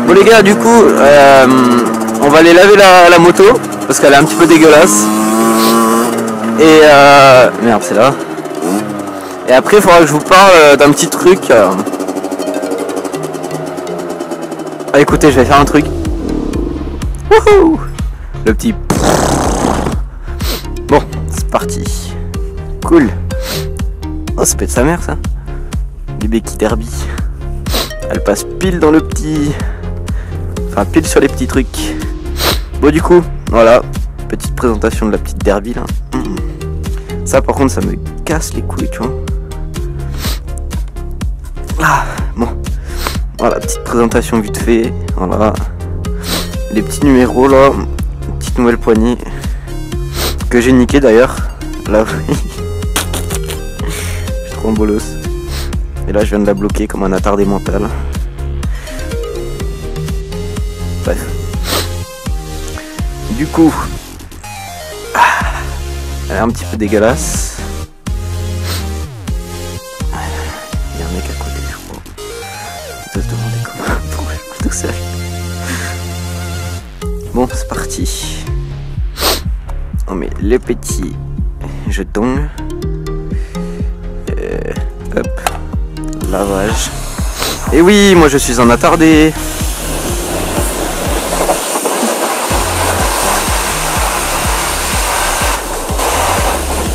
Bon les gars, du coup, on va aller laver la moto parce qu'elle est un petit peu dégueulasse. Et merde, c'est là. Et après, il faudra que je vous parle d'un petit truc. Ah, écoutez, je vais faire un truc. Wouhou! Le petit. Bon, c'est parti. Cool. Oh, ça peut être sa mère, ça. Du Becky Derby. Elle passe pile dans le petit. Enfin, pile sur les petits trucs. Bon, du coup, voilà. Petite présentation de la petite Derby là. Ça, par contre, ça me casse les couilles, tu vois. Ah, bon. Voilà, petite présentation vite fait. Voilà. Les petits numéros là. Petite nouvelle poignée. Que j'ai niqué d'ailleurs. Là, je suis trop en bolos. Et là, je viens de la bloquer comme un attardé mental. Bref. Du coup, elle est un petit peu dégueulasse. Il y a un mec à côté, je crois. On doit se demander comment pourquoi je suis tout seul. Bon, c'est parti. On met les petits jetons. Hop. Lavage. Et oui, moi je suis un attardé.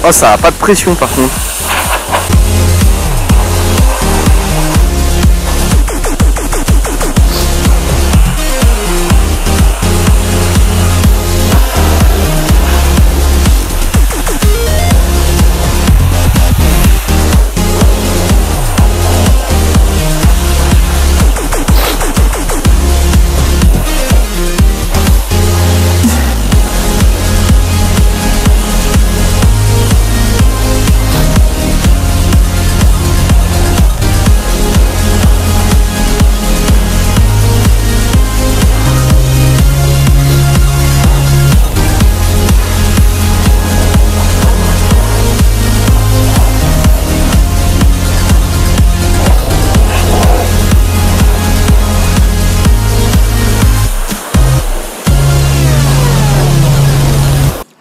Oh, ça a pas de pression par contre.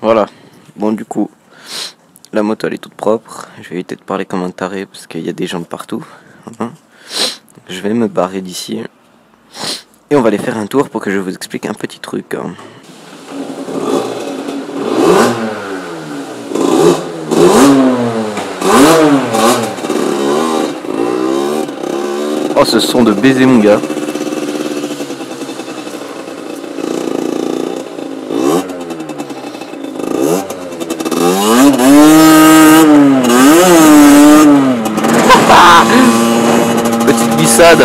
Voilà, bon du coup, la moto elle est toute propre, je vais éviter de parler comme un taré parce qu'il y a des gens de partout. Je vais me barrer d'ici et on va aller faire un tour pour que je vous explique un petit truc. Oh, ce son de baiser mon gars. Petite glissade.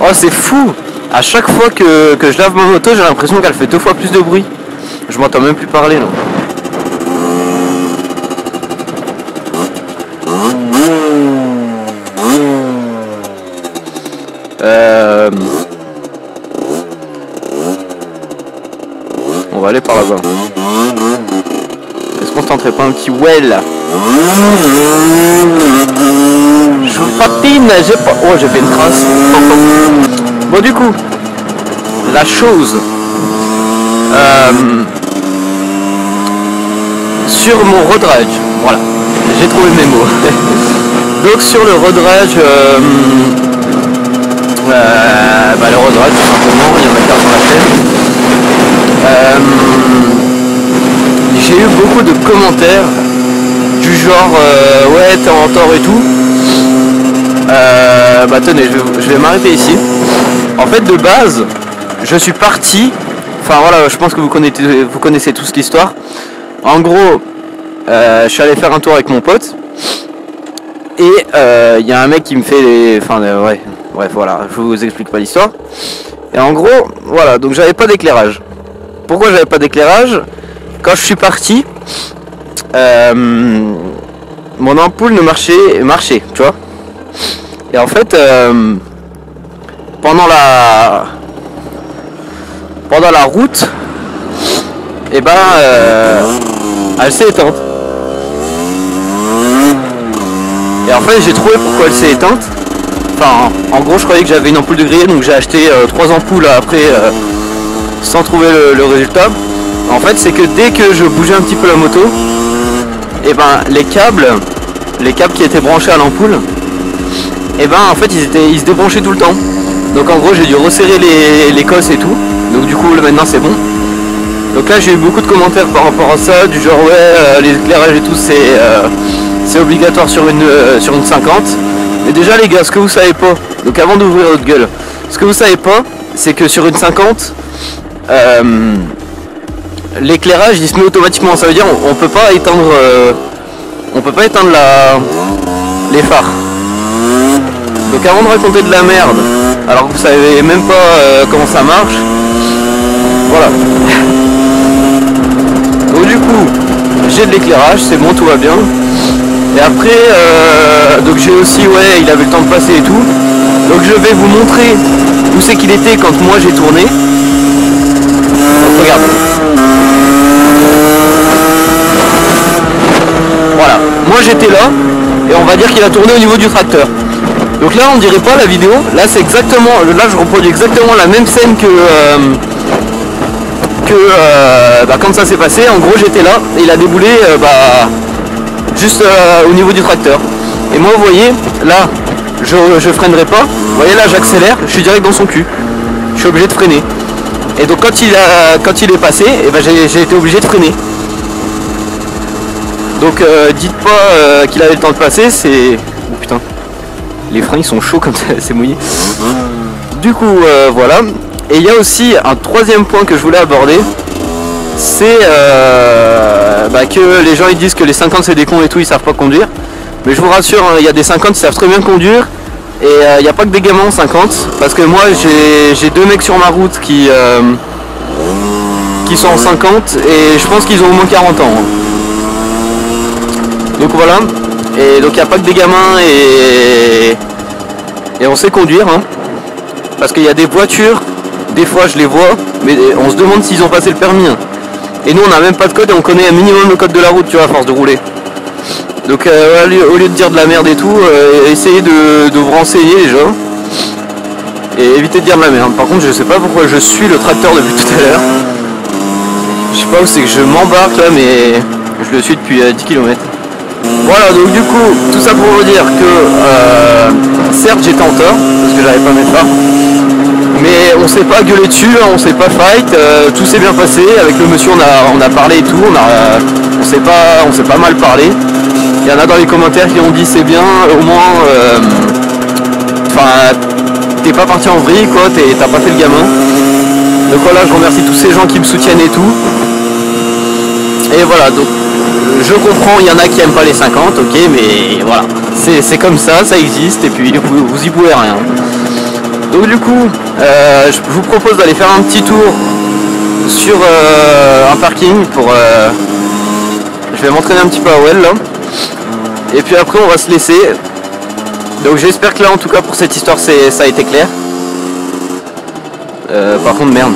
Oh, c'est fou. À chaque fois que je lave ma moto, j'ai l'impression qu'elle fait 2 fois plus de bruit. Je m'entends même plus parler là. On va aller par là-bas. Est-ce qu'on tenterait pas un petit well? Je vous patine, j'ai pas... Oh, j'ai fait une trace. Bon, du coup, la chose... sur mon road rage, voilà, j'ai trouvé mes mots. Donc sur le road rage, le road rage tout simplement, il y en a 4 dans la chaîne. J'ai eu beaucoup de commentaires du genre ouais t'es en tort et tout. Tenez, je vais m'arrêter ici. En fait de base je suis parti, enfin voilà, je pense que vous connaissez tous l'histoire. En gros je suis allé faire un tour avec mon pote et il y a un mec qui me fait les... Enfin ouais, bref voilà, je vous explique pas l'histoire. Et en gros voilà, donc j'avais pas d'éclairage. Pourquoi j'avais pas d'éclairage? Quand je suis parti, mon ampoule ne marchait, tu vois. Et en fait, pendant la route, et elle s'est éteinte. Et en fait j'ai trouvé pourquoi elle s'est éteinte. Enfin en gros je croyais que j'avais une ampoule de grillé, donc j'ai acheté 3 ampoules après sans trouver le résultat. En fait c'est que dès que je bougeais un petit peu la moto, et ben les câbles qui étaient branchés à l'ampoule, et ben en fait ils se débranchaient tout le temps. Donc en gros j'ai dû resserrer les cosses et tout. Donc du coup maintenant c'est bon. Donc là j'ai eu beaucoup de commentaires par rapport à ça, du genre ouais les éclairages et tout c'est obligatoire sur une 50. Mais déjà les gars, ce que vous savez pas, donc avant d'ouvrir votre gueule, ce que vous savez pas, c'est que sur une 50, l'éclairage il se met automatiquement. Ça veut dire on peut pas éteindre les phares. Donc avant de raconter de la merde, alors que vous savez même pas comment ça marche, voilà. Donc du coup, j'ai de l'éclairage, c'est bon, tout va bien. Et après, donc j'ai aussi, ouais, il avait le temps de passer et tout. Donc je vais vous montrer où c'est qu'il était quand moi j'ai tourné. Donc regarde. Voilà, moi j'étais là, et on va dire qu'il a tourné au niveau du tracteur. Donc là on dirait pas la vidéo, là c'est exactement, là je reproduis exactement la même scène que quand ça s'est passé. En gros j'étais là, et il a déboulé juste au niveau du tracteur. Et moi vous voyez, là je freinerai pas, vous voyez là j'accélère, je suis direct dans son cul. Je suis obligé de freiner. Et donc quand il est passé, et ben j'ai été obligé de freiner. Donc dites pas qu'il avait le temps de passer, c'est... Oh putain, les freins ils sont chauds comme c'est mouillé. Du coup voilà. Et il y a aussi un troisième point que je voulais aborder. C'est que les gens ils disent que les 50 c'est des cons et tout, ils savent pas conduire. Mais je vous rassure, il y a des 50 qui savent très bien conduire. Et il n'y a pas que des gamins en 50. Parce que moi j'ai 2 mecs sur ma route qui sont en 50. Et je pense qu'ils ont au moins 40 ans. Donc voilà. Et donc il n'y a pas que des gamins et on sait conduire. Parce qu'il y a des voitures, des fois je les vois, mais on se demande s'ils ont passé le permis. Et nous on n'a même pas de code et on connaît un minimum le code de la route, tu vois, à force de rouler. Donc au lieu de dire de la merde et tout, essayez de vous renseigner déjà. Et évitez de dire de la merde. Par contre je sais pas pourquoi je suis le tracteur depuis tout à l'heure. Je sais pas où c'est que je m'embarque là, mais je le suis depuis 10 km. Voilà, donc du coup, tout ça pour vous dire que certes j'étais en tort, parce que j'avais pas mes phares. Mais on s'est pas gueulé dessus, on s'est pas fight, tout s'est bien passé. Avec le monsieur on a parlé et tout, on s'est pas mal parlé. Il y en a dans les commentaires qui ont dit c'est bien, au moins t'es pas parti en vrille quoi, t'as pas fait le gamin. Donc voilà, je remercie tous ces gens qui me soutiennent et tout. Et voilà, donc je comprends, il y en a qui aiment pas les 50, ok, mais voilà, c'est comme ça existe et puis vous y pouvez rien. Donc du coup, je vous propose d'aller faire un petit tour sur un parking pour... je vais m'entraîner un petit peu à Well là. Et puis après on va se laisser. Donc j'espère que là en tout cas pour cette histoire ça a été clair. Par contre merde.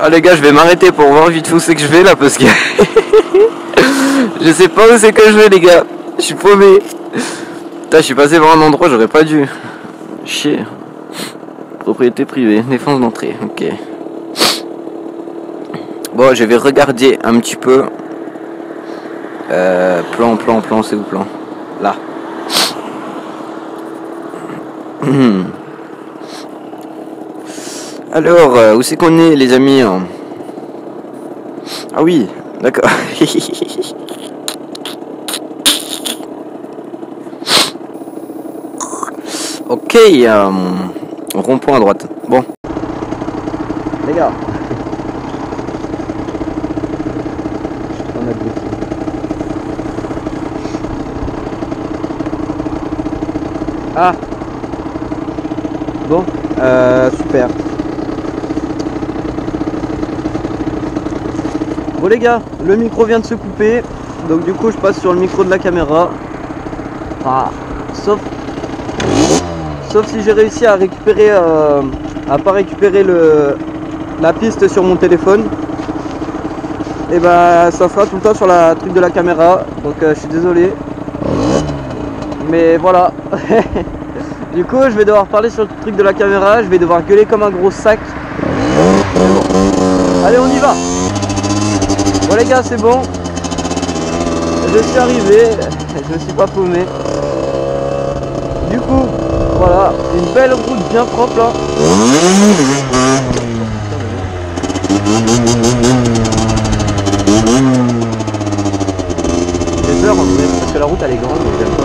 Ah les gars, je vais m'arrêter pour voir vite où c'est que je vais là parce que je sais pas où c'est que je vais les gars. Je suis paumé. Putain, je suis passé vers un endroit, j'aurais pas dû. Chier. Propriété privée, défense d'entrée, ok. Bon, je vais regarder un petit peu. Plan, c'est où plan? Là. Alors, où c'est qu'on est les amis? Ah oui, d'accord. Ok, rond-point à droite. Bon. Les gars. Ah. Bon, super. Bon les gars, le micro vient de se couper, donc du coup je passe sur le micro de la caméra. Ah, sauf si j'ai réussi à récupérer, à pas récupérer la piste sur mon téléphone. et bah ça sera tout le temps sur la truc de la caméra. Donc je suis désolé. Mais voilà. Du coup je vais devoir parler sur le truc de la caméra, je vais devoir gueuler comme un gros sac. Allez, on y va. Bon les gars, c'est bon. Je suis arrivé, je me suis pas paumé. Du coup, voilà, une belle route bien propre là. J'ai peur en vrai, parce que la route elle est grande, donc j'aime pas.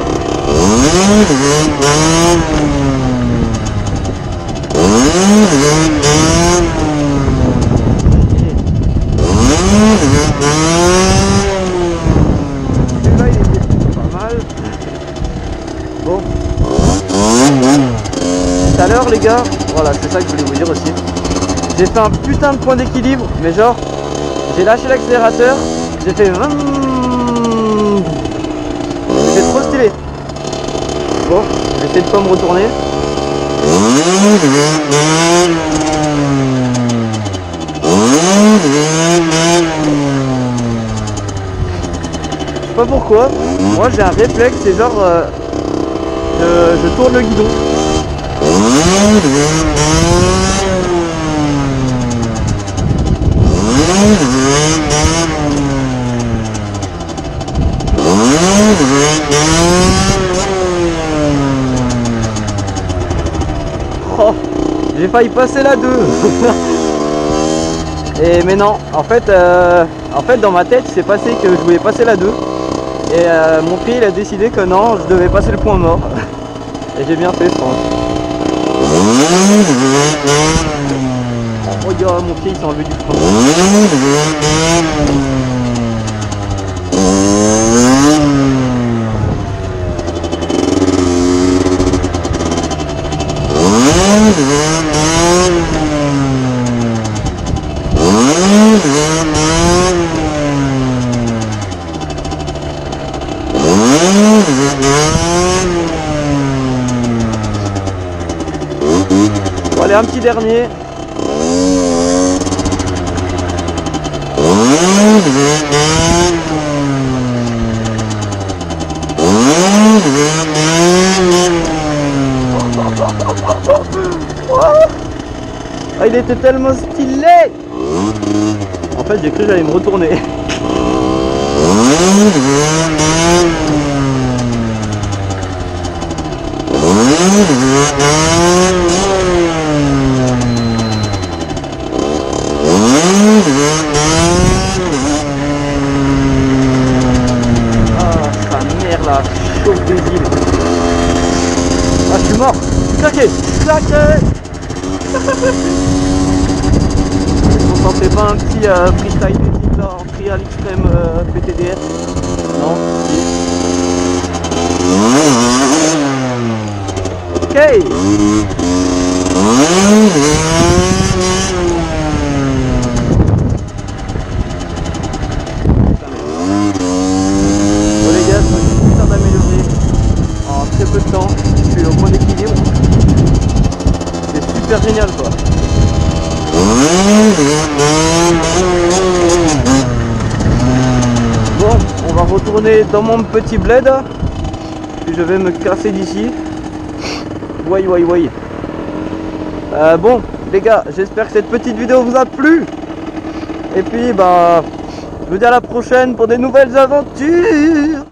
Celui-là il était plutôt pas mal. Bon. Tout à l'heure les gars, voilà, c'est ça que je voulais vous dire aussi. J'ai fait un putain de point d'équilibre, mais genre, j'ai lâché l'accélérateur, j'ai fait c'était trop stylé. Bon, je vais essayer de pas me retourner. Je sais pas pourquoi, moi j'ai un réflexe, c'est genre je tourne le guidon. Oh, j'ai failli passer la 2. Et mais non, en fait dans ma tête il s'est passé que je voulais passer la 2. Et mon pied il a décidé que non, je devais passer le point mort. Et j'ai bien fait, je pense. Oh regarde, mon pied il s'est enlevé du frein. Bon, allez, un petit dernier. Ah, il était tellement stylé. En fait j'ai cru que j'allais me retourner. Ah sa mère là, chauffe des îles. Ah je suis mort. Claqué. On sentait pas un petit freestyle d'équipe là en trial extrême PTDR? Non. Ok. Bon les gars, je me suis putain d'améliorer en très peu de temps. Je suis au point d'équilibre. C'est super génial quoi. Bon, on va retourner dans mon petit bled. Puis je vais me casser d'ici. Ouais. Bon, les gars, j'espère que cette petite vidéo vous a plu. Et puis, bah, je vous dis à la prochaine pour des nouvelles aventures.